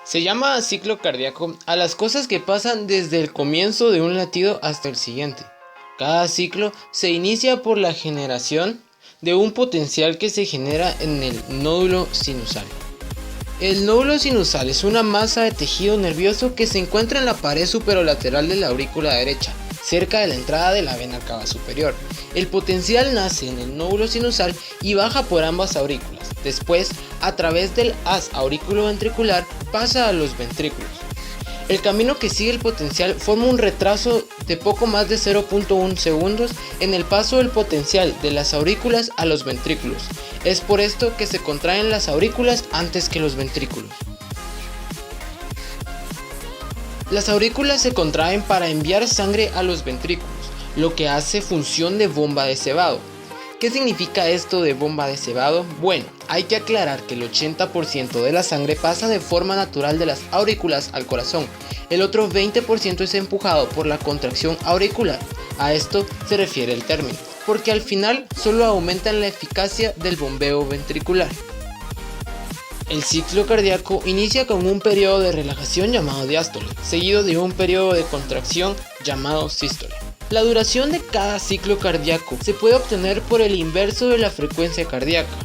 Se llama ciclo cardíaco a las cosas que pasan desde el comienzo de un latido hasta el siguiente. Cada ciclo se inicia por la generación de un potencial que se genera en el nódulo sinusal. El nódulo sinusal es una masa de tejido nervioso que se encuentra en la pared superolateral de la aurícula derecha, cerca de la entrada de la vena cava superior. El potencial nace en el nódulo sinusal y baja por ambas aurículas. Después, a través del haz auriculoventricular, pasa a los ventrículos. El camino que sigue el potencial forma un retraso de poco más de 0.1 segundos en el paso del potencial de las aurículas a los ventrículos. Es por esto que se contraen las aurículas antes que los ventrículos. Las aurículas se contraen para enviar sangre a los ventrículos, lo que hace función de bomba de cebado. ¿Qué significa esto de bomba de cebado? Bueno, hay que aclarar que el 80% de la sangre pasa de forma natural de las aurículas al corazón. El otro 20% es empujado por la contracción auricular. A esto se refiere el término, porque al final solo aumentan la eficacia del bombeo ventricular. El ciclo cardíaco inicia con un periodo de relajación llamado diástole, seguido de un periodo de contracción llamado sístole. La duración de cada ciclo cardíaco se puede obtener por el inverso de la frecuencia cardíaca.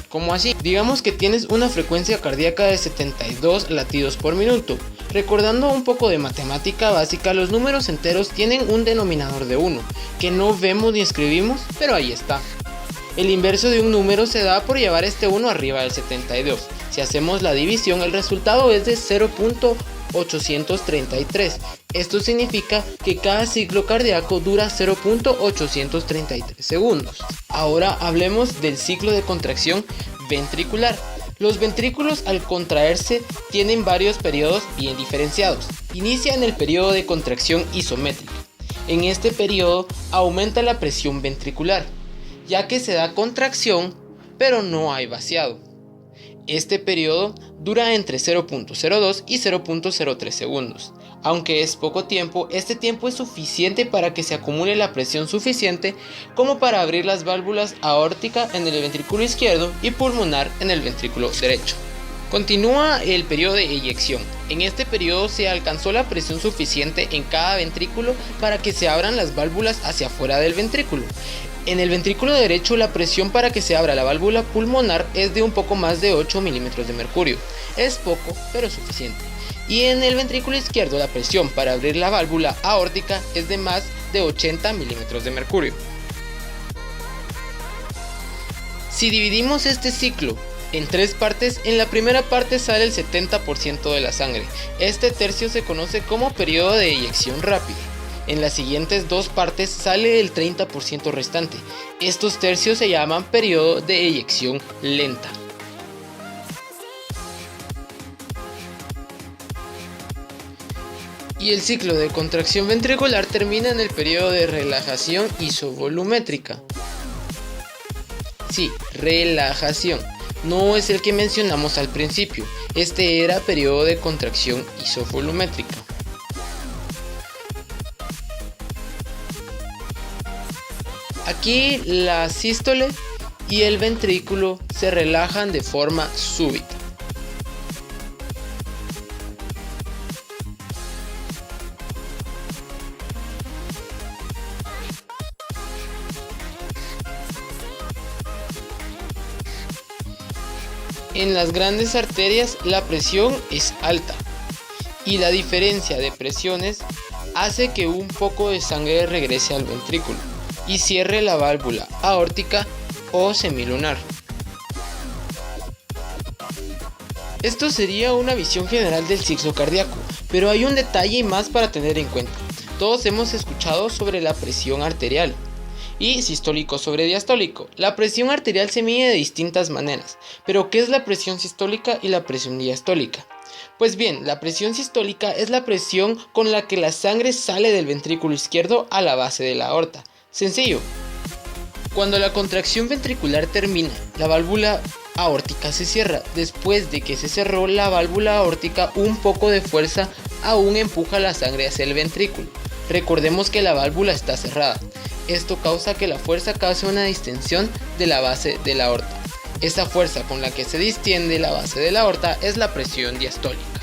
¿Cómo así? Digamos que tienes una frecuencia cardíaca de 72 latidos por minuto. Recordando un poco de matemática básica, los números enteros tienen un denominador de 1, que no vemos ni escribimos, pero ahí está. El inverso de un número se da por llevar este 1 arriba del 72. Si hacemos la división, el resultado es de 0.833. Esto significa que cada ciclo cardíaco dura 0.833 segundos. Ahora hablemos del ciclo de contracción ventricular. Los ventrículos al contraerse tienen varios periodos bien diferenciados. Inicia en el periodo de contracción isométrica. En este periodo aumenta la presión ventricular, ya que se da contracción pero no hay vaciado. Este periodo dura entre 0.02 y 0.03 segundos. Aunque es poco tiempo, este tiempo es suficiente para que se acumule la presión suficiente como para abrir las válvulas aórtica en el ventrículo izquierdo y pulmonar en el ventrículo derecho. Continúa el periodo de eyección. En este periodo se alcanzó la presión suficiente en cada ventrículo para que se abran las válvulas hacia afuera del ventrículo. En el ventrículo derecho la presión para que se abra la válvula pulmonar es de un poco más de 8 milímetros de mercurio. Es poco, pero suficiente. Y en el ventrículo izquierdo la presión para abrir la válvula aórtica es de más de 80 milímetros de mercurio. Si dividimos este ciclo en tres partes, en la primera parte sale el 70% de la sangre. Este tercio se conoce como periodo de eyección rápida. En las siguientes dos partes sale el 30% restante. Estos tercios se llaman periodo de eyección lenta. Y el ciclo de contracción ventricular termina en el periodo de relajación isovolumétrica. Sí, relajación. No es el que mencionamos al principio. Este era periodo de contracción isovolumétrica. Aquí la sístole y el ventrículo se relajan de forma súbita. En las grandes arterias la presión es alta y la diferencia de presiones hace que un poco de sangre regrese al ventrículo y cierre la válvula aórtica o semilunar. Esto sería una visión general del ciclo cardíaco, pero hay un detalle más para tener en cuenta. Todos hemos escuchado sobre la presión arterial y sistólico sobre diastólico. La presión arterial se mide de distintas maneras, pero ¿qué es la presión sistólica y la presión diastólica? Pues bien, la presión sistólica es la presión con la que la sangre sale del ventrículo izquierdo a la base de la aorta. Sencillo. Cuando la contracción ventricular termina, la válvula aórtica se cierra. Después de que se cerró la válvula aórtica, un poco de fuerza aún empuja la sangre hacia el ventrículo. Recordemos que la válvula está cerrada. Esto causa que la fuerza cause una distensión de la base de la aorta. Esa fuerza con la que se distiende la base de la aorta es la presión diastólica.